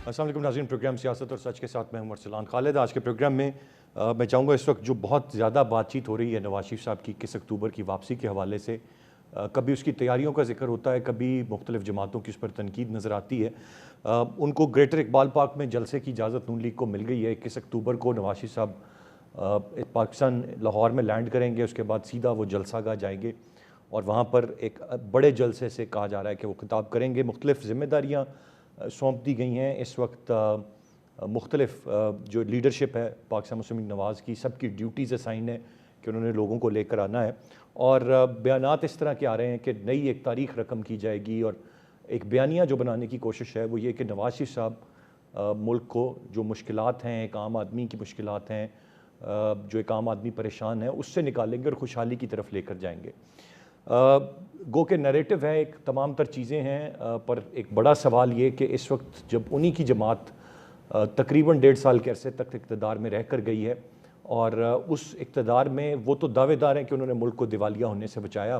अस्सलाम वालेकुम नाज़रीन, प्रोग्राम सियासत और सच के साथ मैं हूं अरसलान खालिद। आज के प्रोग्राम में मैं चाहूँगा, इस वक्त जो बहुत ज़्यादा बातचीत हो रही है नवाज शरीफ साहब की 21 अक्टूबर की वापसी के हवाले से, कभी उसकी तैयारियों का जिक्र होता है, कभी मुख्तलिफ जमातों की उस पर तनकीद नज़र आती है। उनको ग्रेटर इकबाल पार्क में जलसे की इजाज़त नून लीग को मिल गई है। 21 अक्टूबर को नवाज शरीफ साहब पाकिस्तान लाहौर में लैंड करेंगे, उसके बाद सीधा वो जलसागाह जाएंगे और वहाँ पर एक बड़े जलसे से कहा जा रहा है कि वो खिताब करेंगे। मुख्तलिफ ज़िम्मेदारियाँ सौंप दी गई हैं। इस वक्त मुख्तलिफ जो लीडरशिप है पाकिस्तान मुस्लिम लीग नवाज़ की, सबकी ड्यूटीज़ असाइन है कि उन्होंने लोगों को लेकर आना है। और बयानात इस तरह के आ रहे हैं कि नई एक तारीख़ रकम की जाएगी और एक बयानिया जो बनाने की कोशिश है वो ये कि नवाज शरीफ साहब मुल्क को जो मुश्किलात हैं, एक आम आदमी की मुश्किलात हैं, जो एक आम आदमी परेशान है, उससे निकालेंगे और खुशहाली की तरफ लेकर जाएंगे। गो के नैरेटिव है, एक तमाम तर चीज़ें हैं, पर एक बड़ा सवाल ये कि इस वक्त जब उन्हीं की जमात तकरीबन 1.5 साल के अरसे तक इक़्तिदार में रह कर गई है और उस इक़्तिदार में वो तो दावेदार हैं कि उन्होंने मुल्क को दिवालिया होने से बचाया,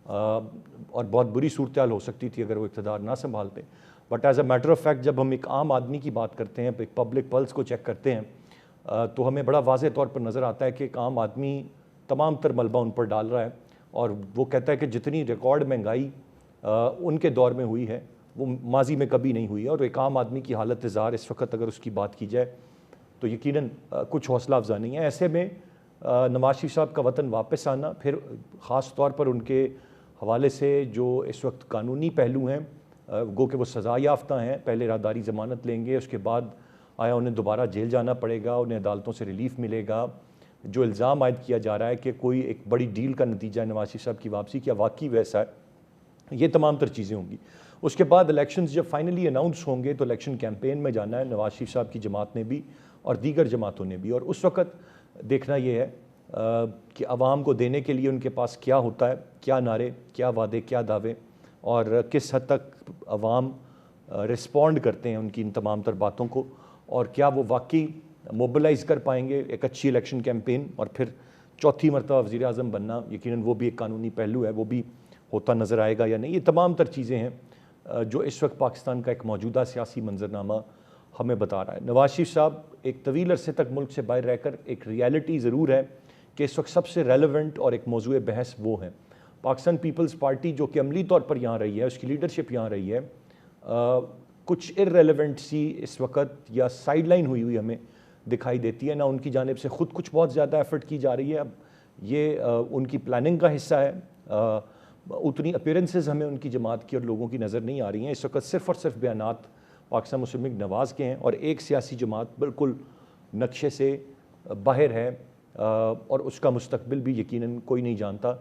और बहुत बुरी सूरत हाल हो सकती थी अगर वो इक़्तिदार ना संभालते। But as a matter of fact जब हम एक आम आदमी की बात करते हैं, एक पब्लिक पल्स को चेक करते हैं, तो हमें बड़ा वाज़ेह तौर पर नज़र आता है कि एक आम आदमी तमाम तर मलबा उन पर डाल रहा है और वो कहता है कि जितनी रिकॉर्ड महंगाई उनके दौर में हुई है वो माजी में कभी नहीं हुई है। और एक आम आदमी की हालत इज़्ज़ार इस वक्त अगर उसकी बात की जाए तो यकीनन कुछ हौसला अफजा नहीं है। ऐसे में नवाज शरीफ साहब का वतन वापस आना, फिर ख़ास तौर पर उनके हवाले से जो इस वक्त कानूनी पहलू हैं, गो कि वो सज़ा याफ्ता हैं, पहले राहदारी ज़मानत लेंगे, उसके बाद आया उन्हें दोबारा जेल जाना पड़ेगा, उन्हें अदालतों से रिलीफ मिलेगा, जो इल्ज़ाम आयद किया जा रहा है कि कोई एक बड़ी डील का नतीजा है नवाज शरीफ साहब की वापसी, क्या वाकई वैसा है, ये तमाम तर चीज़ें होंगी। उसके बाद इलेक्शंस जब फाइनली अनाउंस होंगे तो इलेक्शन कैंपेन में जाना है नवाज शरीफ साहब की जमात ने भी और दीगर जमातों ने भी, और उस वक्त देखना ये है कि आवाम को देने के लिए उनके पास क्या होता है, क्या नारे, क्या वादे, क्या दावे, और किस हद तक आवाम रिस्पॉन्ड करते हैं उनकी इन तमाम तर बातों को, और क्या वो वाकई मोबिलाइज़ कर पाएंगे एक अच्छी इलेक्शन कैंपेन और फिर चौथी मरतबा वज़ीर आज़म बनना, यकीनन वो भी एक कानूनी पहलू है, वो भी होता नज़र आएगा या नहीं। ये तमाम तर चीज़ें हैं जो इस वक्त पाकिस्तान का एक मौजूदा सियासी मंजरनामा हमें बता रहा है। नवाज शरीफ साहब एक तवील अरसे तक मुल्क से बाहर रहकर, एक रियलिटी ज़रूर है कि इस वक्त सबसे रेलेवेंट और एक मौजूद बहस वो है पाकिस्तान पीपल्स पार्टी, जो कि अमली तौर पर यहाँ रही है, उसकी लीडरशिप यहाँ रही है, कुछ इररेलेवेंट सी इस वक्त या साइड लाइन हुई हमें दिखाई देती है ना। उनकी जानिब से ख़ुद कुछ बहुत ज़्यादा एफर्ट की जा रही है, अब ये उनकी प्लानिंग का हिस्सा है। उतनी अपीयरेंसेस हमें उनकी जमात की और लोगों की नज़र नहीं आ रही हैं। इस वक्त सिर्फ़ और सिर्फ बयानात पाकिस्तान मुस्लिम लीग नवाज़ के हैं और एक सियासी जमात बिल्कुल नक्शे से बाहर है और उसका मुस्तकबिल भी यकीनन कोई नहीं जानता,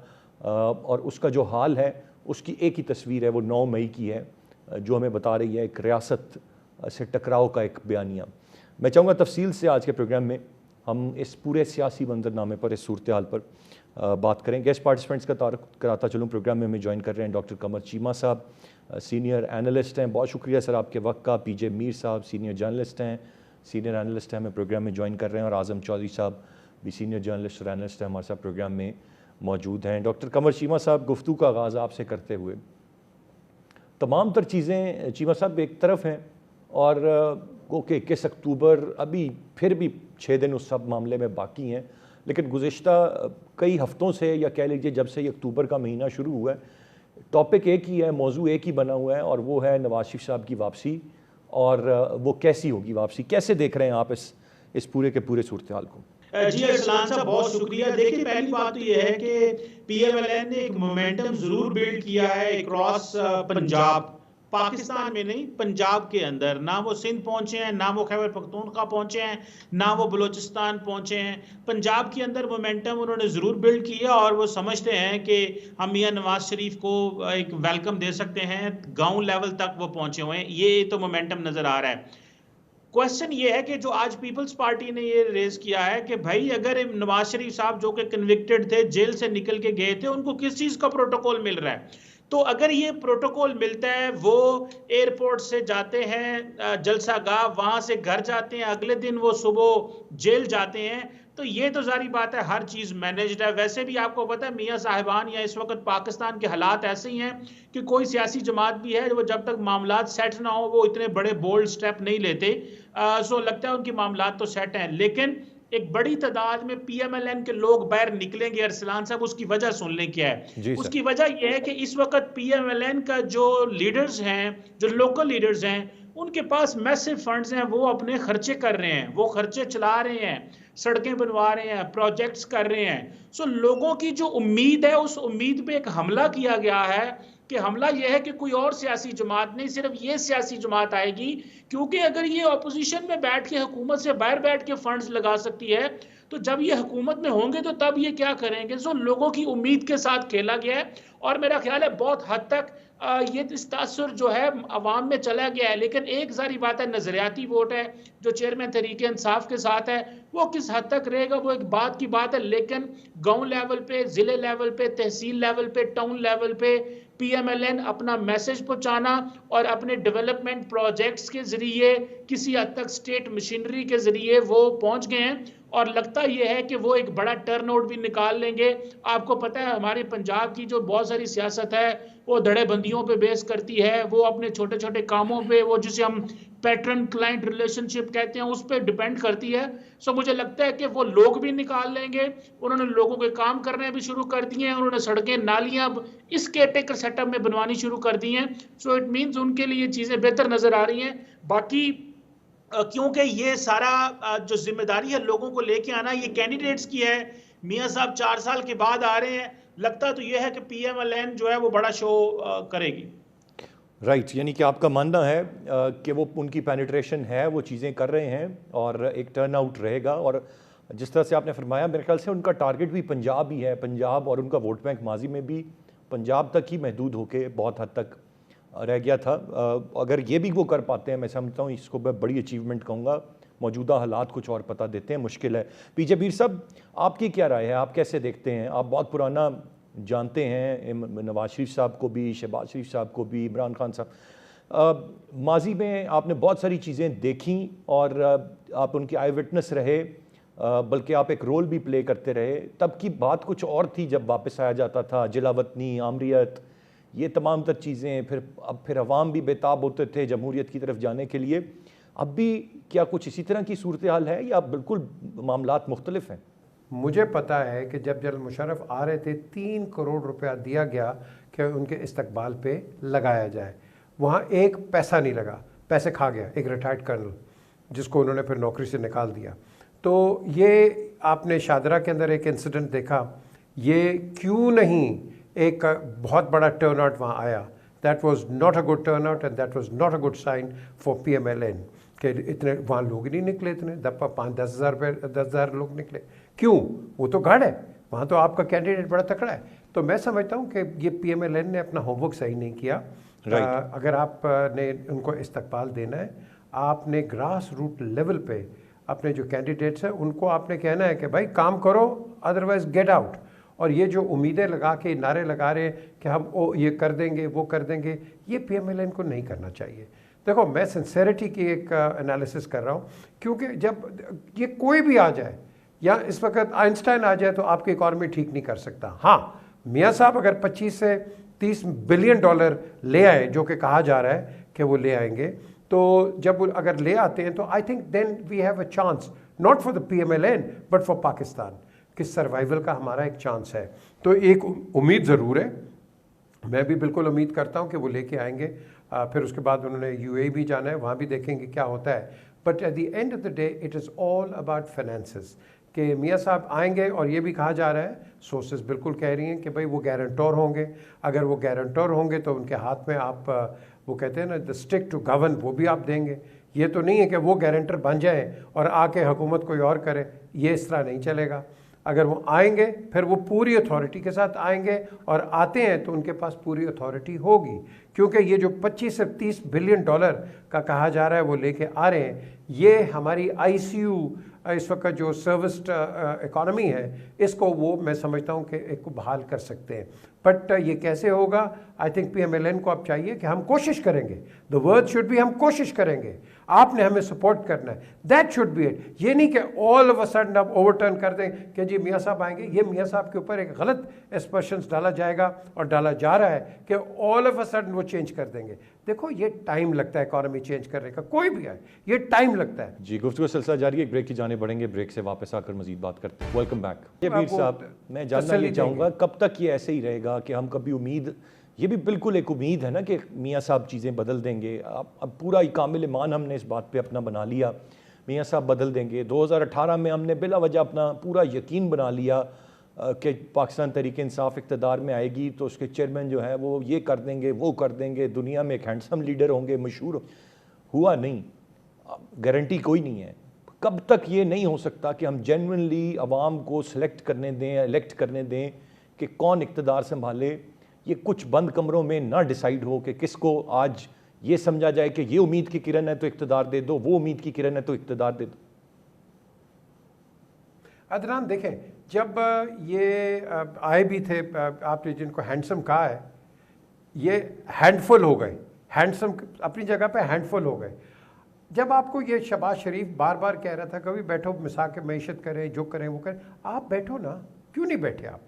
और उसका जो हाल है उसकी एक ही तस्वीर है, वो 9 मई की है, जो हमें बता रही है एक रियासत से टकराव का एक बयानिया। मैं चाहूँगा तफसील से आज के प्रोग्राम में हम इस पूरे सियासी मंजरनामे पर, इस सूरत हाल पर बात करें। गेस्ट पार्टिसिपेंट्स का तारुफ कराता चलूँ, प्रोग्राम में हमें ज्वाइन कर रहे हैं डॉक्टर कमर चीमा साहब, सीनियर एनालिस्ट हैं। बहुत शुक्रिया सर आपके वक्त का। पीजे मीर साहब सीनियर जर्नलिस्ट हैं, सीनियर एनालिस्ट हैं, हमें प्रोग्राम में ज्वाइन कर रहे हैं। और आज़म चौधरी साहब भी सीनियर जर्नलिस्ट और एनालिस्ट हैं, हमारे साथ प्रोग्राम में मौजूद हैं। डॉक्टर कमर चीमा साहब, गुफ्तगू का आगाज़ आपसे करते हुए, तमाम तर चीज़ें चीमा साहब एक तरफ हैं और ओके 21 अक्टूबर अभी फिर भी 6 दिन उस सब मामले में बाकी हैं, लेकिन गुज़िश्ता कई हफ़्तों से या कह लीजिए जब से ये अक्टूबर का महीना शुरू हुआ है, टॉपिक एक ही है, मौजू एक ही बना हुआ है, और वो है नवाज शरीफ साहब की वापसी। और वो कैसी होगी वापसी, कैसे देख रहे हैं आप इस पूरे के पूरे सूरत हाल को? जी अरसलान साहब, बहुत शुक्रिया। देखिए, पहली बात तो ये है कि पीएमएलएन ने एक मोमेंटम जरूर बिल्ड किया है अक्रॉस पंजाब, पाकिस्तान में नहीं, पंजाब के अंदर। ना वो सिंध पहुंचे हैं, ना वो खैबर पख्तूनख्वा पहुंचे हैं, ना वो बलूचिस्तान पहुंचे हैं। पंजाब के अंदर मोमेंटम उन्होंने ज़रूर बिल्ड किया और वो समझते हैं कि हम मियां नवाज शरीफ को एक वेलकम दे सकते हैं। गांव लेवल तक वो पहुंचे हुए हैं, ये तो मोमेंटम नज़र आ रहा है। क्वेश्चन ये है कि जो आज पीपल्स पार्टी ने ये रेज किया है कि भाई अगर नवाज शरीफ साहब जो कि कन्विक्टेड थे, जेल से निकल के गए थे, उनको किस चीज़ का प्रोटोकॉल मिल रहा है? तो अगर ये प्रोटोकॉल मिलता है, वो एयरपोर्ट से जाते हैं जलसा गाह, वहां से घर जाते हैं, अगले दिन वो सुबह जेल जाते हैं, तो ये तो जारी बात है हर चीज मैनेज्ड है। वैसे भी आपको पता है मियां साहिबान, या इस वक्त पाकिस्तान के हालात ऐसे ही हैं कि कोई सियासी जमात भी है वो जब तक मामलात सेट ना हो वो इतने बड़े बोल्ड स्टेप नहीं लेते। सो लगता है उनकी मामलात तो सेट हैं, लेकिन एक बड़ी तादाद में पीएमएलएन के लोग बाहर निकलेंगे। अरसलान साहब, उसकी वजह सुन लें क्या है। जी सर। उसकी वजह यह है कि इस वक्त पीएमएलएन का जो लीडर्स हैं, जो लोकल लीडर्स हैं, उनके पास मैसिव फंड्स हैं, वो अपने खर्चे कर रहे हैं, वो खर्चे चला रहे हैं, सड़कें बनवा रहे हैं, प्रोजेक्ट्स कर रहे हैं। सो लोगों की जो उम्मीद है, उस उम्मीद पे एक हमला किया गया है कि हमला यह है कि कोई और सियासी जमात नहीं, सिर्फ ये सियासी जमात आएगी, क्योंकि अगर ये ऑपोजिशन में बैठ के हुकूमत से बाहर बैठ के फंड्स लगा सकती है, तो जब ये हुकूमत में होंगे तो तब ये क्या करेंगे। सो लोगों की उम्मीद के साथ खेला गया है, और मेरा ख्याल है बहुत हद तक ये तासुर जो है अवाम में चला गया है। लेकिन एक सारी बात है, नजरियाती वोट है जो चेयरमैन तहरीक इंसाफ के साथ है, वो किस हद तक रहेगा वो एक बात की बात है। लेकिन गांव लेवल पे, जिले लेवल पे, तहसील लेवल पे, टाउन लेवल पे पीएमएलएन अपना मैसेज पहुंचाना और अपने डेवलपमेंट प्रोजेक्ट्स के जरिए, किसी हद तक स्टेट मशीनरी के जरिए वो पहुंच गए हैं, और लगता यह है कि वो एक बड़ा टर्नआउट भी निकाल लेंगे। आपको पता है हमारे पंजाब की जो बहुत सारी सियासत है वो धड़ेबंदियों पे बेस करती है, वो अपने छोटे छोटे कामों पे, वो जिसे हम पैटर्न क्लाइंट रिलेशनशिप कहते हैं, उस पर डिपेंड करती है। सो मुझे लगता है कि वो लोग भी निकाल लेंगे। उन्होंने लोगों के काम करने भी शुरू कर दिए हैं, उन्होंने सड़कें नालियां इस केयरटेकर सेटअप में बनवानी शुरू कर दी हैं। सो इट मीन्स उनके लिए चीज़ें बेहतर नजर आ रही हैं। बाकी क्योंकि ये सारा जो जिम्मेदारी है लोगों को लेके आना, ये कैंडिडेट्स की है। मियां साहब 4 साल के बाद आ रहे हैं, लगता तो ये है कि पीएमएलएन जो है वो बड़ा शो करेगी। राइट, यानी कि आपका मानना है कि वो उनकी पेनिट्रेशन है, वो चीज़ें कर रहे हैं और एक टर्न आउट रहेगा। और जिस तरह से आपने फरमाया, मेरे ख्याल से उनका टारगेट भी पंजाब ही है, पंजाब, और उनका वोट बैंक माजी में भी पंजाब तक ही महदूद होके बहुत हद तक रह गया था। अगर ये भी वो कर पाते हैं, मैं समझता हूँ इसको मैं बड़ी अचीवमेंट कहूँगा। मौजूदा हालात कुछ और पता देते हैं, मुश्किल है। पीजे बीर साहब, आपकी क्या राय है, आप कैसे देखते हैं? आप बहुत पुराना जानते हैं नवाज शरीफ साहब को भी, शहबाज शरीफ साहब को भी, इमरान खान साहब। माजी में आपने बहुत सारी चीज़ें देखी और आप उनके आई विटनेस रहे, बल्कि आप एक रोल भी प्ले करते रहे। तब की बात कुछ और थी जब वापस आया जाता था, जिला वतनी, आमरीत, ये तमाम तर चीज़ें। फिर अवाम भी बेताब होते थे जमहूरियत की तरफ जाने के लिए। अब भी क्या कुछ इसी तरह की सूरत हाल है या बिल्कुल मामलात मुख्तलिफ हैं? मुझे पता है कि जब जनरल मुशर्रफ आ रहे थे 3 करोड़ रुपया दिया गया कि उनके इस्तकबाल पे लगाया जाए। वहाँ एक पैसा नहीं लगा, पैसे खा गया एक रिटायर्ड कर्नल, जिसको उन्होंने फिर नौकरी से निकाल दिया। तो ये आपने शादरा के अंदर एक इंसिडेंट देखा, ये क्यों नहीं एक बहुत बड़ा टर्न आउट वहाँ आया। That was not a good turn out and that was not a good sign for PMLN कि इतने वहाँ लोग नहीं निकले, इतने 5-10 हज़ार लोग निकले। क्यों? वो तो गढ़ है, वहाँ तो आपका कैंडिडेट बड़ा तकड़ा है। तो मैं समझता हूँ कि ये PMLN ने अपना होमवर्क सही नहीं किया। अगर आपने उनको इस्तकबाल देना है, आपने ग्रास रूट लेवल पे अपने जो कैंडिडेट्स हैं उनको आपने कहना है कि भाई काम करो, अदरवाइज गेट आउट। और ये जो उम्मीदें लगा के नारे लगा रहे कि हम ये कर देंगे, वो कर देंगे, ये PMLN को नहीं करना चाहिए। देखो, मैं सिंसेरिटी की एक एनालिसिस कर रहा हूँ, क्योंकि जब ये कोई भी आ जाए या इस वक्त आइंस्टाइन आ जाए तो आपकी इकॉनमी ठीक नहीं कर सकता। हाँ, मियाँ साहब अगर 25 से 30 बिलियन डॉलर ले आए, जो कि कहा जा रहा है कि वो ले आएंगे, तो जब वो अगर ले आते हैं तो I think then we have a chance, not for the PMLN but for Pakistan, कि सर्वाइवल का हमारा एक चांस है। तो एक उम्मीद ज़रूर है, मैं भी बिल्कुल उम्मीद करता हूँ कि वो लेके आएंगे। फिर उसके बाद उन्होंने UAE भी जाना है, वहाँ भी देखेंगे क्या होता है। But at the end of the day it is all about finances, कि मियाँ साहब आएंगे। और ये भी कहा जा रहा है, सोर्सेज बिल्कुल कह रही हैं कि भाई वो गारंटर होंगे। अगर वो गारंटर होंगे तो उनके हाथ में आप, वो कहते हैं ना, द स्टिक टू गवर्न, वो भी आप देंगे। ये तो नहीं है कि वो गारंटर बन जाए और आके हुकूमत कोई और करे, ये इस तरह नहीं चलेगा। अगर वो आएंगे फिर वो पूरी अथॉरिटी के साथ आएंगे, और आते हैं तो उनके पास पूरी अथॉरिटी होगी, क्योंकि ये जो 25 से 30 बिलियन डॉलर का कहा जा रहा है वो लेके आ रहे हैं, ये हमारी ICU इस वक्त जो सर्विस्ड इकॉनमी है, इसको वो मैं समझता हूँ कि एक को बहाल कर सकते हैं। बट ये कैसे होगा? आई थिंक PMLN को अब चाहिए कि हम कोशिश करेंगे। द वर्ड शुड बी हम कोशिश करेंगे, आपने हमें सपोर्ट करना है, दैट शुड बी इट। ये नहीं कि ऑल ऑफ अ सडन अब ओवरटर्न कर दें कि जी मियाँ साहब आएंगे। ये मियाँ साहब के ऊपर एक गलत एस्पर्शंस डाला जाएगा और डाला जा रहा है कि ऑल ऑफ अ सडन वो चेंज कर देंगे। देखो ये टाइम लगता है इकॉनमी चेंज करने का, कोई भी है, ये टाइम लगता है। जी, गुफ्तगू सिलसिला जारी है, एक ब्रेक की जाने बढ़ेंगे, ब्रेक से वापस आकर मजीद बात करते हैं। Welcome back. ये मीर साहब, मैं जानना ये चाहूँगा कब तक ये ऐसे ही रहेगा कि हम कभी उम्मीद, ये भी बिल्कुल एक उम्मीद है ना कि मियाँ साहब चीज़ें बदल देंगे। अब पूरा कामिल ईमान हमने इस बात पे अपना बना लिया, मियाँ साहब बदल देंगे। 2018 में हमने बिला वजह अपना पूरा यकीन बना लिया कि पाकिस्तान तहरीक इंसाफ इक़्तिदार में आएगी तो उसके चेयरमैन जो है वो ये कर देंगे, वो कर देंगे, दुनिया में एक हैंडसम लीडर होंगे, मशहूर। हुआ नहीं, गारंटी कोई नहीं है। कब तक ये नहीं हो सकता कि हम जेन्युइनली आवाम को सिलेक्ट करने दें, इलेक्ट करने दें कि कौन इक़्तिदार संभाले। ये कुछ बंद कमरों में ना डिसाइड हो कि किसको आज ये समझा जाए कि ये उम्मीद की किरण है तो इक़्तिदार दे दो, वो उम्मीद की किरण है तो इक़्तिदार दे दो। अदनान देखें, जब ये आए भी थे, आपने जिनको हैंडसम कहा है, ये हैंडफुल हो गए। हैंडसम अपनी जगह पे हैंडफुल हो गए। जब आपको ये शहबाज शरीफ बार बार कह रहा था कभी बैठो मिसाक मैशत करें, जो करें वो करें, आप बैठो ना, क्यों नहीं बैठे आप?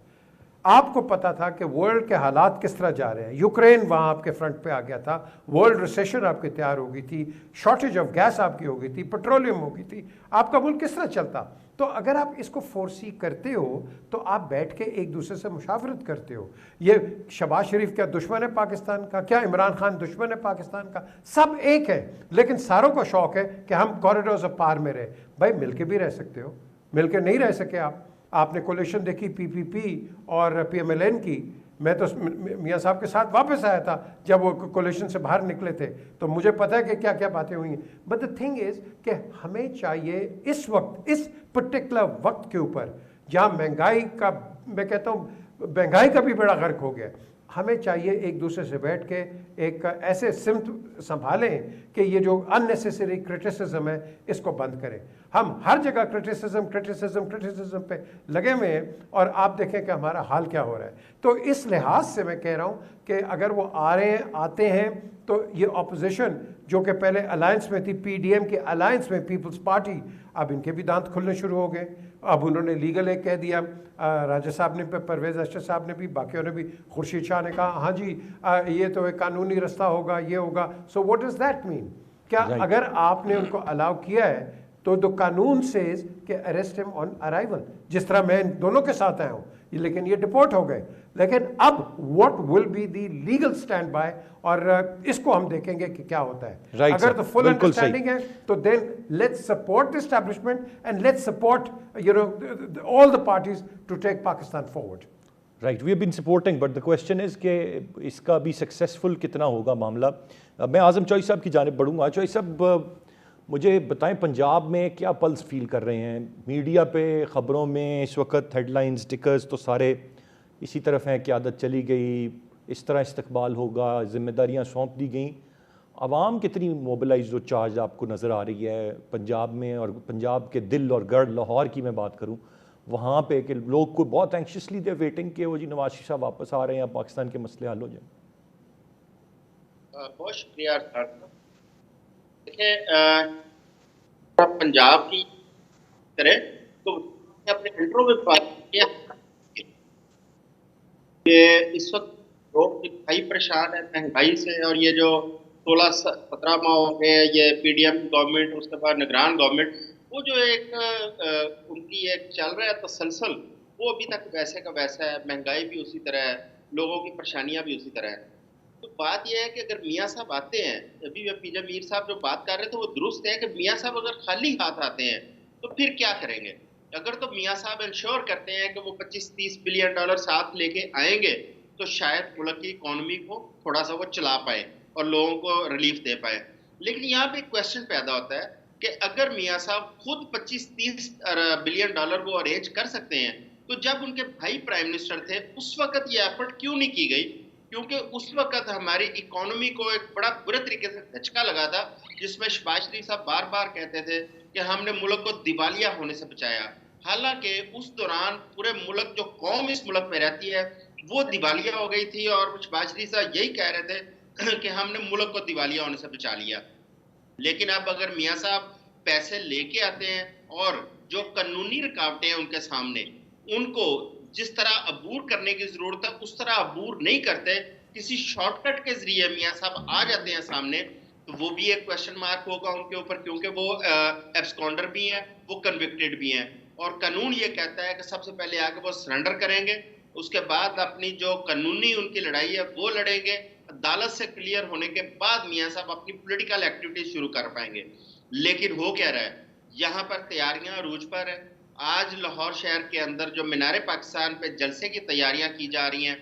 आपको पता था कि वर्ल्ड के हालात किस तरह जा रहे हैं। यूक्रेन वहाँ आपके फ्रंट पे आ गया था, वर्ल्ड रिसेशन आपकी तैयार हो गई थी, शॉर्टेज ऑफ गैस आपकी हो गई थी, पेट्रोलियम हो गई थी, आपका मुल्क किस तरह चलता? तो अगर आप इसको फोरसी करते हो तो आप बैठ के एक दूसरे से मुशावरत करते हो। ये शहबाज शरीफ क्या दुश्मन है पाकिस्तान का? क्या इमरान खान दुश्मन है पाकिस्तान का? सब एक है, लेकिन सारों को शौक है कि हम कॉरिडोर्स ऑफ पार में रहे। भाई मिलके भी रह सकते हो, मिलके नहीं रह सके आप। आपने कोलिशन देखी PPP और PMLN की। मैं तो मियाँ साहब के साथ वापस आया था जब वो कोलिशन से बाहर निकले थे, तो मुझे पता है कि क्या क्या बातें हुई हैं। बट द थिंग इज़ कि हमें चाहिए इस वक्त, इस पर्टिकुलर वक्त के ऊपर जहाँ महंगाई का, मैं कहता हूँ महंगाई का भी बड़ा गर्क हो गया, हमें चाहिए एक दूसरे से बैठ के एक ऐसे सिमत संभालें कि ये जो अननेसेसरी क्रिटिसिज्म है इसको बंद करें। हम हर जगह क्रिटिसिज्म पे लगे हुए हैं और आप देखें कि हमारा हाल क्या हो रहा है। तो इस लिहाज से मैं कह रहा हूँ कि अगर वो आ रहे हैं, आते हैं, तो ये अपोजिशन जो कि पहले अलायंस में थी, PDM के अलायंस में पीपल्स पार्टी, अब इनके भी दांत खुलने शुरू हो गए। अब उन्होंने लीगल एक कह दिया, राजा साहब ने, परवेज अशरफ साहब ने भी, बाकियों ने भी, खुर्शीद शाह ने कहा हाँ जी ये तो एक कानूनी रास्ता होगा, ये होगा। So what does that mean? क्या अगर आपने उनको अलाउ किया है तो द कानून सेज कि अरेस्ट हिम ऑन अराइवल, जिस तरह मैं इन दोनों के साथ आया हूँ, लेकिन ये डिपोर्ट हो गए। लेकिन अब what will be the legal stand by, और इसको हम देखेंगे कि क्या होता है। अगर तो फुल अंडरस्टैंडिंग है तो then let's support the establishment and let's support all the parties to take Pakistan forward. Right, we have been supporting, but the question is कि इसका भी सक्सेसफुल कितना होगा मामला। मैं आजम चौधरी साहब की जानिब बढ़ूंगा। चौधरी साहब मुझे बताएं, पंजाब में क्या पल्स फील कर रहे हैं? मीडिया पे ख़बरों में इस वक्त हेडलाइंस, स्टिकर्स तो सारे इसी तरफ हैं, क़यादत चली गई, इस तरह इस्तकबाल होगा, जिम्मेदारियां सौंप दी गई। आवाम कितनी मोबिलाइज और चार्ज आपको नज़र आ रही है पंजाब में? और पंजाब के दिल और गढ़ लाहौर की मैं बात करूं, वहाँ पे कि लोग को बहुत एंक्शसली दे वेटिंग कि वो जी नवाज शरीफ साहब वापस आ रहे हैं, पाकिस्तान के मसले हल हो जाए। बहुत शुक्रिया सर। देखिए पंजाब की तरह तो अपने इंट्रो में बात किया कि इस वक्त लोग इंतहाई परेशान है महंगाई से, और ये जो 16-17 माह हो गए ये PDM गवर्नमेंट, उसके बाद निगरान गवर्नमेंट, वो जो एक उनकी एक चल रहा है तसलसल, वो अभी तक वैसे का वैसा है। महंगाई भी उसी तरह है, लोगों की परेशानियां भी उसी तरह है। तो बात यह है कि अगर मियाँ साहब आते हैं, अभी जब मीर साहब जो बात कर रहे थे वो दुरुस्त है कि मियाँ साहब अगर खाली हाथ आते हैं तो फिर क्या करेंगे? अगर तो मियाँ साहब इंश्योर करते हैं कि वो 25-30 बिलियन डॉलर साथ लेके आएंगे तो शायद मुल्क की इकोनॉमी को थोड़ा सा वो चला पाए और लोगों को रिलीफ दे पाए। लेकिन यहाँ पे एक क्वेश्चन पैदा होता है कि अगर मियाँ साहब खुद 25-30 बिलियन डॉलर वो अरेंज कर सकते हैं, तो जब उनके भाई प्राइम मिनिस्टर थे उस वक्त ये एफर्ट क्यों नहीं की गई क्योंकि उस वक्त हमारी इकोनॉमी को एक बड़ा बुरे तरीके से धचका लगा था, जिसमें शहबाज शरीफ साहब बार बार कहते थे कि हमने मुल्क को दिवालिया होने से बचाया। हालांकि उस दौरान पूरे मुल्क, जो कौम इस मुल्क में रहती है, वो दिवालिया हो गई थी और शहबाज शरीफ साहब यही कह रहे थे कि हमने मुल्क को दिवालिया होने से बचा लिया। लेकिन अब अगर मियाँ साहब पैसे लेके आते हैं और जो कानूनी रुकावटें हैं उनके सामने, उनको जिस तरह अबूर करने की जरूरत है उस तरह अबूर नहीं करते, किसी शॉर्टकट के जरिए मियाँ साहब आ जाते हैं सामने, तो वो भी एक क्वेश्चन मार्क होगा उनके ऊपर, क्योंकि वो एब्सकॉन्डर भी हैं, वो कन्विक्टेड भी हैं। और कानून ये कहता है कि सबसे पहले आके वो सरेंडर करेंगे, उसके बाद अपनी जो कानूनी उनकी लड़ाई है वो लड़ेंगे। अदालत से क्लियर होने के बाद मियाँ साहब अपनी पॉलिटिकल एक्टिविटी शुरू कर पाएंगे। लेकिन हो क्या रहा है, यहाँ पर तैयारियां अरूज पर है। आज लाहौर शहर के अंदर जो मीनार पाकिस्तान पे जलसे की तैयारियां की जा रही हैं,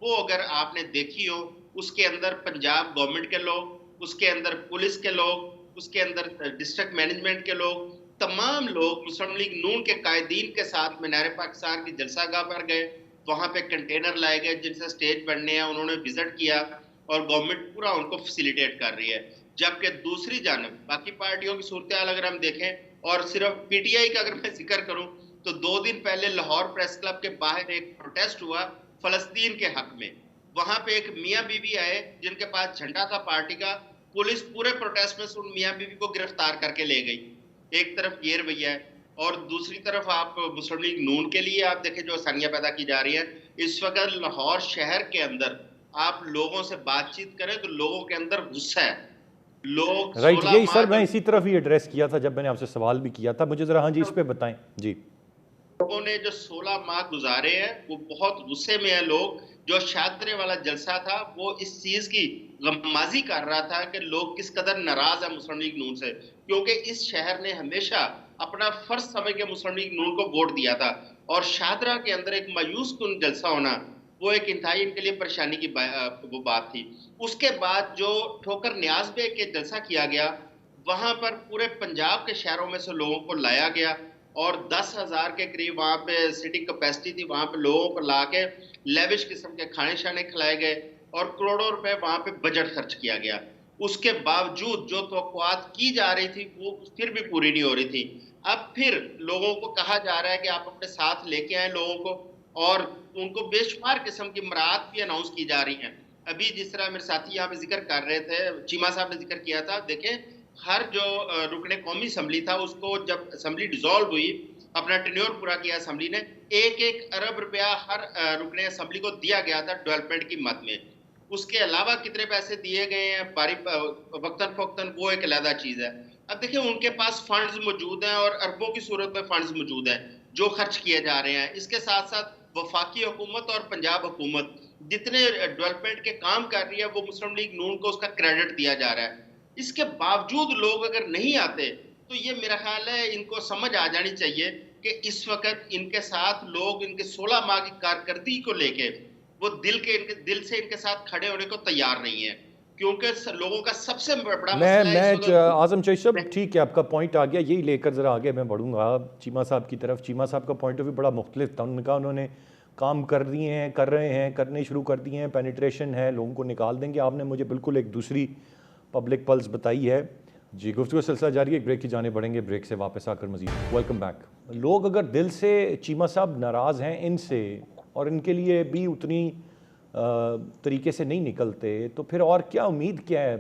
वो अगर आपने देखी हो, उसके अंदर पंजाब गवर्नमेंट के लोग, उसके अंदर पुलिस के लोग, उसके अंदर डिस्ट्रिक्ट मैनेजमेंट के लोग, तमाम लोग मुस्लिम लीग नून के कायदीन के साथ मीनार पाकिस्तान की जलसागाह पर गए। वहां पे कंटेनर लाए गए जिनसे स्टेज बनने हैं, उन्होंने विजिट किया और गवर्नमेंट पूरा उनको फैसिलिटेट कर रही है। जबकि दूसरी जानब बाकी पार्टियों की सूरत हाल अगर हम देखें, और सिर्फ पीटीआई का अगर मैं जिक्र करूं, तो 2 दिन पहले लाहौर प्रेस क्लब के बाहर एक प्रोटेस्ट हुआ फलस्तीन के हक में। वहां पे एक मियां बीवी आए जिनके पास झंडा था पार्टी का, पुलिस पूरे प्रोटेस्ट में से उन मियां बीवी को गिरफ्तार करके ले गई। एक तरफ ये रवैया है, और दूसरी तरफ आप मुस्लिम लीग नून के लिए आप देखें जो आसानियां पैदा की जा रही है। इस वक्त लाहौर शहर के अंदर आप लोगों से बातचीत करें तो लोगों के अंदर गुस्सा है। लोग राइट, यही सर मैं इसी तरफ ही एड्रेस किया था जब मैंने आपसे सवाल भी किया था, मुझे जरा हाँ जी इस पे बताएं जी। लोगों ने जो 16 माह गुजारे हैं वो बहुत गुस्से में है। लोग, जो शादरे वाला जलसा था वो इस चीज की गम्माजी कर रहा था कि लोग किस कदर नाराज है मुस्लिम लीग नून से, क्योंकि इस शहर ने हमेशा अपना फर्ज समझ के मुस्लिम लीग नून को वोट दिया था, और शादरा के अंदर एक मायूस कुन जलसा होना वो एक इंतहाई इनके लिए परेशानी की वो बात थी। उसके बाद जो ठोकर न्याज बेग के जलसा किया गया, वहां पर पूरे पंजाब के शहरों में से लोगों को लाया गया और 10,000 के करीब वहां पे सीटिंग कैपेसिटी थी, वहां पे लोगों को ला के लेविश किस्म के खाने शाने खिलाए गए और करोड़ों रुपए वहां पे बजट खर्च किया गया। उसके बावजूद जो तवक्कुआत की जा रही थी वो फिर भी पूरी नहीं हो रही थी। अब फिर लोगों को कहा जा रहा है कि आप अपने साथ लेके आए लोगों को, और उनको बेशुमार किस्म की मराहत भी अनाउंस की जा रही हैं। अभी जिस तरह मेरे साथी यहाँ पे जिक्र कर रहे थे, चीमा साहब ने जिक्र किया था, देखें हर जो रुकने कौमी असम्बली था उसको जब असम्बली डिसॉल्व हुई, अपना टेन्योर पूरा किया असम्बली ने, 1-1 अरब रुपया हर रुकने असम्बली को दिया गया था डेवलपमेंट की मद में। उसके अलावा कितने पैसे दिए गए हैं बारी वक्तन फक्तन वो एक अलग चीज है। अब देखिए उनके पास फंड्स मौजूद हैं और अरबों की सूरत में फंड्स मौजूद हैं जो खर्च किए जा रहे हैं। इसके साथ साथ वफाकी हुकूमत और पंजाब हुकूमत जितने डेवलपमेंट के काम कर रही है वो मुस्लिम लीग नून को उसका क्रेडिट दिया जा रहा है। इसके बावजूद लोग अगर नहीं आते तो ये मेरा ख्याल है इनको समझ आ जानी चाहिए कि इस वक्त इनके साथ लोग इनके 16 माह की कारकर्दगी को लेके वो दिल से इनके साथ खड़े होने को तैयार नहीं है, क्योंकि लोगों का सबसे बड़ा मैं आजम चौधरी साहब ठीक है, आपका पॉइंट आ गया, यही लेकर ज़रा आगे मैं बढ़ूँगा चीमा साहब की तरफ। चीमा साहब का पॉइंट ऑफ व्यू बड़ा मुख्तलिफ था। उन्होंने कहा उन्होंने काम कर दिए हैं, कर रहे हैं, करने शुरू कर दिए हैं, पेनिट्रेशन है, लोगों को निकाल देंगे। आपने मुझे बिल्कुल एक दूसरी पब्लिक पल्स बताई है जी। गुफ्तगू का सिलसिला जारी है, एक ब्रेक की जाने बढ़ेंगे, ब्रेक से वापस आकर मजीद। Welcome back. लोग अगर दिल से चीमा साहब नाराज़ हैं इनसे और इनके लिए भी उतनी तरीके से नहीं निकलते तो फिर और क्या उम्मीद क्या है?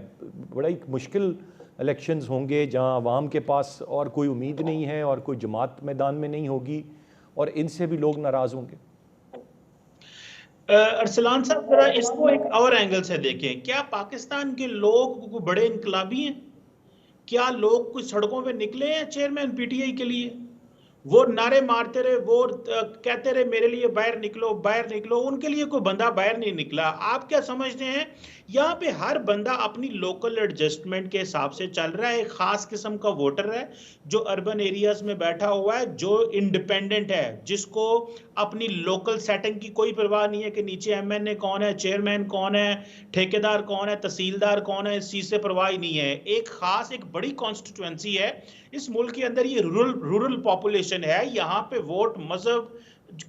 बड़ा ही मुश्किल इलेक्शंस होंगे जहां आवाम के पास और कोई उम्मीद नहीं है और कोई जमात मैदान में नहीं होगी और इनसे भी लोग नाराज़ होंगे। अरसलान साहब जरा इसको एक और एंगल से देखें, क्या पाकिस्तान के लोग बड़े इनकलाबी हैं? क्या लोग कुछ सड़कों पे निकले हैं चेयरमैन पीटीआई के लिए? वो नारे मारते रहे, वो कहते रहे मेरे लिए बाहर निकलो बाहर निकलो, उनके लिए कोई बंदा बाहर नहीं निकला। आप क्या समझते हैं यहाँ पे हर बंदा अपनी लोकल एडजस्टमेंट के हिसाब से चल रहा है? एक खास किस्म का वोटर है जो अर्बन एरियाज में बैठा हुआ है, जो इंडिपेंडेंट है, जिसको अपनी लोकल सेटिंग की कोई परवाह नहीं है कि नीचे एमएनए कौन है, चेयरमैन कौन है, ठेकेदार कौन है, तहसीलदार कौन है, इस चीज से परवाह ही नहीं है। एक खास एक बड़ी कॉन्स्टिट्यूएंसी है इस मुल्क के अंदर, ये रूरल पॉपुलेशन है। यहाँ पे वोट मजहब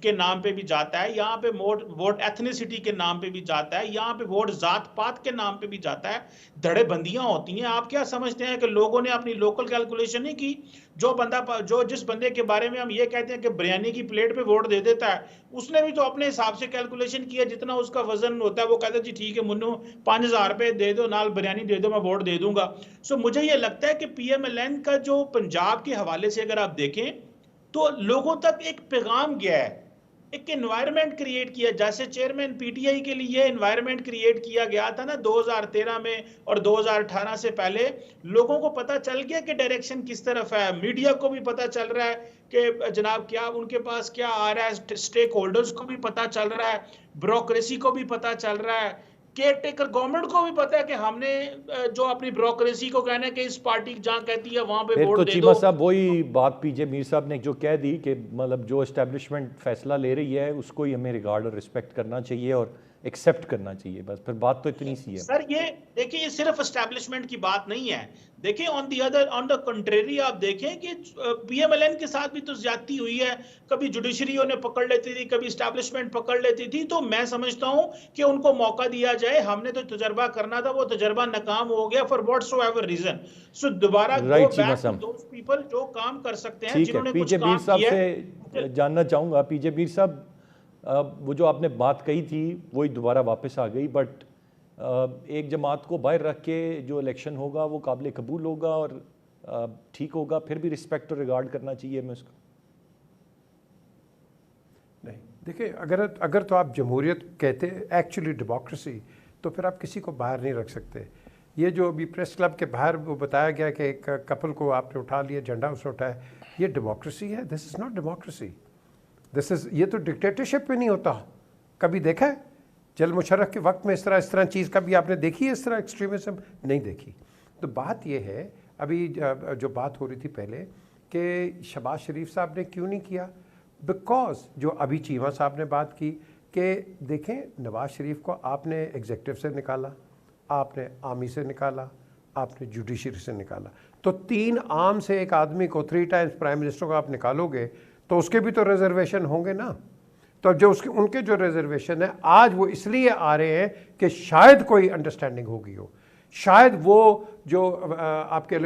के नाम पे भी जाता है, यहाँ पे वोट एथनिसिटी के नाम पे भी जाता है, यहाँ पे वोट जात पात के नाम पे भी जाता है। धड़ेबंदियां होती हैं। आप क्या समझते हैं कि लोगों ने अपनी लोकल कैलकुलेशन नहीं की? जिस बंदे के बारे में हम ये कहते हैं कि बिरयानी की प्लेट पे वोट दे देता है, उसने भी तो अपने हिसाब से कैलकुलेशन किया, जितना उसका वजन होता है वो कहता है जी ठीक है मुन्नू 5,000 रुपए दे दो, नाल बिरयानी दे दो, मैं वोट दे दूंगा। सो मुझे ये लगता है कि पीएमएलएन का जो पंजाब के हवाले से अगर आप देखें तो लोगों तक एक पैगाम गया है, एक एनवायरनमेंट क्रिएट किया, जैसे चेयरमैन पीटीआई के लिए एनवायरनमेंट क्रिएट किया गया था ना 2013 में और 2018 से पहले, लोगों को पता चल गया कि डायरेक्शन किस तरफ है। मीडिया को भी पता चल रहा है कि जनाब क्या उनके पास क्या आ रहा है, स्टेक होल्डर्स को भी पता चल रहा है, ब्यूरोक्रेसी को भी पता चल रहा है, केयर टेकर गवर्नमेंट को भी पता है कि हमने जो अपनी ब्यूरोक्रेसी को कहना है कि इस पार्टी जहां कहती है वहां पे फिर वोट तो दे चीमा दो। साहब वही बात पीजे मीर साहब ने जो कह दी कि मतलब जो एस्टेब्लिशमेंट फैसला ले रही है उसको ही हमें रिगार्ड और रिस्पेक्ट करना चाहिए और एक्सेप्ट करना चाहिए, बस फिर बात तो इतनी सी है। सर ये देखिए, ये सिर्फ एस्टैब्लिशमेंट की बात नहीं है। देखिए ऑन द कंट्रेरी आप देखें कि पीएमएलएन के साथ भी तो ज्यादती हुई है, कभी जुडिशरी ने पकड़ लेती थी, कभी एस्टैब्लिशमेंट पकड़ लेती थी। तो मैं समझता हूं कि उनको मौका दिया जाए। हमने तो तजर्बा करना था, वो तजर्बा नाकाम हो गया फॉर व्हाटसोएवर रीजन। सो दोबारा right go Cheema back to साहब, दोस पीपल जो काम कर सकते हैं, ठीक है। जिन्होंने कुछ पीजे मीर काम साहब किया से है। जानना चाहूँगा, पीजे मीर साहब वो जो आपने बात कही थी वही दोबारा वापस आ गई, बट एक जमात को बाहर रख के जो इलेक्शन होगा वो काबिल कबूल होगा और ठीक होगा, फिर भी रिस्पेक्ट और रिगार्ड करना चाहिए हमें उसको। नहीं, देखिए अगर तो आप जमहूरियत कहते एक्चुअली डेमोक्रेसी, तो फिर आप किसी को बाहर नहीं रख सकते। ये जो अभी प्रेस क्लब के बाहर वो बताया गया कि एक कपल को आपने उठा लिया, झंडा उसने उठाया, ये डेमोक्रेसी है? दिस इज़ नॉट डेमोक्रेसी, ये तो डिक्टेटरशिप में नहीं होता। कभी देखा है जल मुशर्रफ के वक्त में इस तरह चीज़ कभी आपने देखी है? इस तरह एक्सट्रीमिज्म नहीं देखी। तो बात ये है, अभी जो बात हो रही थी पहले कि शहबाज शरीफ साहब ने क्यों नहीं किया, बिकॉज जो अभी चीमा साहब ने बात की कि देखें नवाज शरीफ को आपने एग्जेक्टिव से निकाला, आपने आर्मी से निकाला, आपने जुडिशरी से निकाला, तो 3 आर्म से एक आदमी को 3 टाइम्स प्राइम मिनिस्टर को आप निकालोगे तो उसके भी तो रिजर्वेशन होंगे ना। तो जो उनके जो रिजर्वेशन है आज वो इसलिए आ रहे हैं कि शायद कोई अंडरस्टैंडिंग होगी हो, शायद वो जो आपके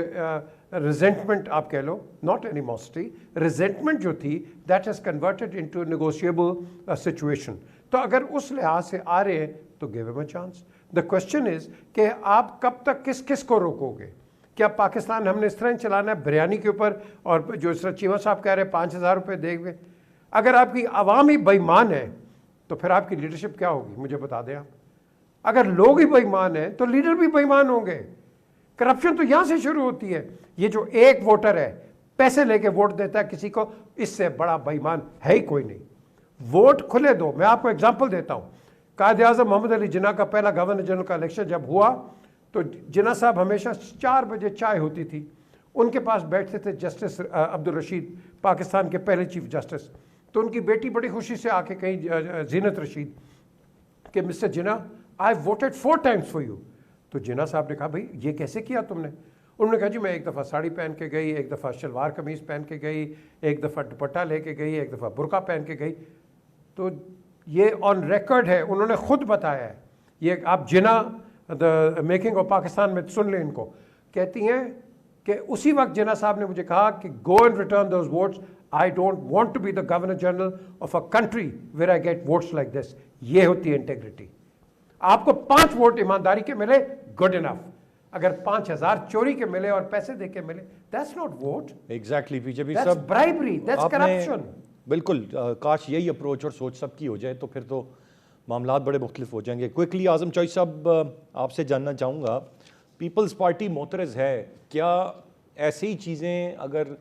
रिजेंटमेंट आप कह लो, नॉट एनिमोसिटी, रिजेंटमेंट जो थी that has converted into negotiable situation. तो अगर उस लिहाज से आ रहे हैं तो give him a chance. The question is कि आप कब तक किस किस को रोकोगे? क्या पाकिस्तान हमने इस तरह चलाना है बिरयानी के ऊपर, और जो इस तरह चीमा साहब कह रहे हैं 5,000 रुपये देंगे? अगर आपकी आवाम ही बेईमान है तो फिर आपकी लीडरशिप क्या होगी, मुझे बता दें आप। अगर लोग ही बेईमान हैं तो लीडर भी बेईमान होंगे। करप्शन तो यहां से शुरू होती है। ये जो एक वोटर है पैसे लेके वोट देता है किसी को, इससे बड़ा बेईमान है ही कोई नहीं। वोट खुले दो। मैं आपको एग्जांपल देता हूं, कायद आज़म मोहम्मद अली जिन्ना का पहला गवर्नर जनरल का इलेक्शन जब हुआ तो जिन्ना साहब हमेशा 4 बजे चाय होती थी, उनके पास बैठते थे जस्टिस अब्दुल रशीद, पाकिस्तान के पहले चीफ जस्टिस। तो उनकी बेटी बड़ी खुशी से आके कही जीनत रशीद कि mister Jinnah I voted 4 times for you. तो जिन्ना साहब ने कहा भाई ये कैसे किया तुमने? उन्होंने कहा जी मैं एक दफ़ा साड़ी पहन के गई, एक दफ़ा शलवार कमीज़ पहन के गई, एक दफ़ा दुपट्टा लेके गई, एक दफ़ा बुरका पहन के गई। तो ये ऑन रिकॉर्ड है, उन्होंने खुद बताया है। ये आप जिन्ना द मेकिंग ऑफ पाकिस्तान में सुन लें इनको। कहती हैं कि उसी वक्त जिन्ना साहब ने मुझे कहा कि go and return those votes, I don't want to be the governor general of a country where I get votes like this. ये होती है इंटेग्रिटी। आपको 5 वोट ईमानदारी के मिले, गुड इनफ। अगर 5,000 चोरी के मिले और पैसे दे के मिले, that's not vote. Exactly BJP that's सब ब्राइबरी, दैट्स करप्शन। बिल्कुल काश यही अप्रोच और सोच सबकी हो जाए तो फिर तो मामलात बड़े मुख्तलिफ हो जाएंगे। क्विकली आज़म चौधरी साहब आपसे जानना चाहूँगा, पीपल्स पार्टी मोतरज़ है, क्या ऐसी ही चीज़ें अगर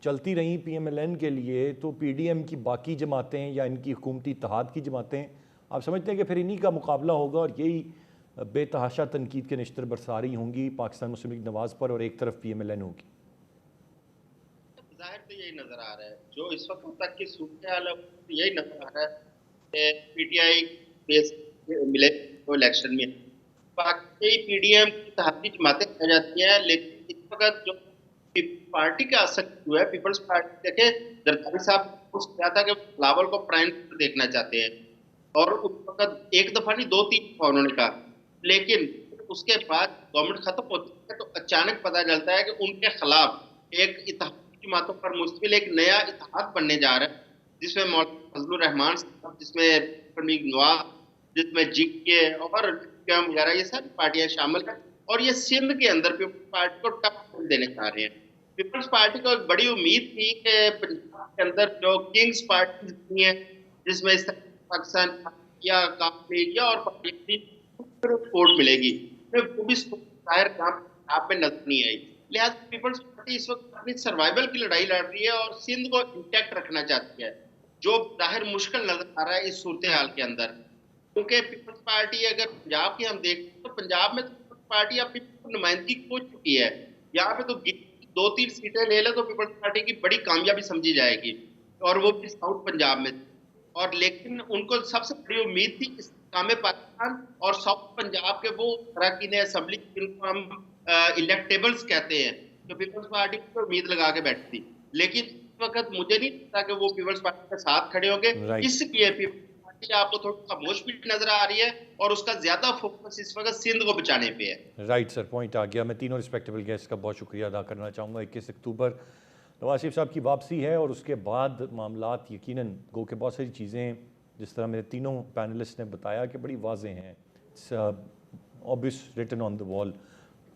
चलती रहीं पीएमएलएन के लिए तो पीडीएम की बाकी जमातें या इनकी हुकूमती इत्तेहाद की जमातें, आप समझते हैं कि फिर इन्हीं का मुकाबला होगा और यही बेतहाशा तनकीद के निश्तर बरसा रही होंगी पाकिस्तान मुस्लिम लीग नवाज़ पर और एक तरफ पीएमएलएन होगी? जाहिर तो यही नजर आ रहा है, जो इस वक्त तक की सूरत हाल है यही नजर आ रहा है कि पीटीआई बेस मिले तो इलेक्शन में बाकी पीडीएम की तहती जमातें रह जाती हैं, लेकिन इस वक्त जो पार्टी का असर हुआ है। पीपल्स पार्टी देखे, जरदारी साहब कुछ क्या था कि बिलावल को प्राइम मिनिस्टर देखना चाहते हैं, और उस वक्त एक दफा नहीं 2-3 दफा उन्होंने कहा, लेकिन उसके बाद गवर्नमेंट खत्म होती है तो अचानक पता चलता है कि उनके खिलाफ एक इत्तेहाद की बातों पर मुश्किल एक नया इत्तेहाद बनने जा रहा है, जिसमें मौलाना फजलुर रहमान साहब, जिसमें परमीग नवाज, जिसमें जीके और वगैरह ये सारी पार्टियां शामिल हैं, और ये सिंध के अंदर पीपल्स पार्टी को टक्कर देने जा रहे हैं। पीपल्स पार्टी को एक बड़ी उम्मीद थी कि पंजाब के अंदर जो किंग्स पार्टी जितनी है, जिसमें पाकिस्तान या काफ लीग या और पार्टियां वोट मिलेगी, वो भी जाहिर पंजाब में नजर नहीं आई। लिहाजा पीपल्स पार्टी इस वक्त अपनी सर्वाइवल की लड़ाई लड़ रही है और सिंध को इंटैक्ट रखना चाहती है, जो जाहिर मुश्किल नजर आ रहा है इस सूरत हाल के अंदर। क्योंकि पीपल्स पार्टी अगर पंजाब की हम देखें तो पंजाब में तो पार्टी अपनी नुमाइंदगी खो चुकी है। यहाँ पे तो 2-3 सीटें ले ले तो पीपल्स पार्टी की बड़ी कामयाबी समझी जाएगी, और वो भी साउथ पंजाब में। और लेकिन उनको सबसे बड़ी उम्मीद थी इस्तेकाम पाकिस्तान और साउथ पंजाब के वो अरकान असेंबली जिनको हम इलेक्टेबल्स कहते हैं, तो पीपल्स पार्टी को उम्मीद लगा के बैठी थी। लेकिन इस वक्त मुझे नहीं लगता कि वो पीपल्स पार्टी के साथ खड़े होंगे, इसलिए पीपल्स पार्टी आपको थोड़ा खामोश भी नजर आ रही है और उसका ज्यादा फोकस इस वक्त सिंध को बचाने पे है। राइट सर, पॉइंट आ गया। मैं तीनों रिस्पेक्टेबल गेस्ट का बहुत शुक्रिया अदा करना चाहूँगा। 21 अक्टूबर नवाज शरीफ साहब की वापसी है, और उसके बाद मामलात यकीनन गो के बहुत सारी चीज़ें, जिस तरह मेरे तीनों पैनलिस्ट ने बताया, कि बड़ी वाज़ेह हैं। It's obvious written on the wall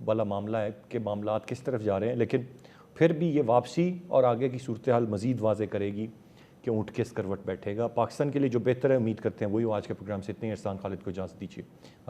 वाला मामला है कि मामलात किस तरफ जा रहे हैं, लेकिन फिर भी ये वापसी और आगे की सूरत हाल मज़ीद वाज़ेह करेगी कि ऊँट किस करवट बैठेगा। पाकिस्तान के लिए जो बेहतर है उम्मीद करते हैं वही। आज के प्रोग्राम से इतने। इरसान खालिद को इजाज़त दीजिए।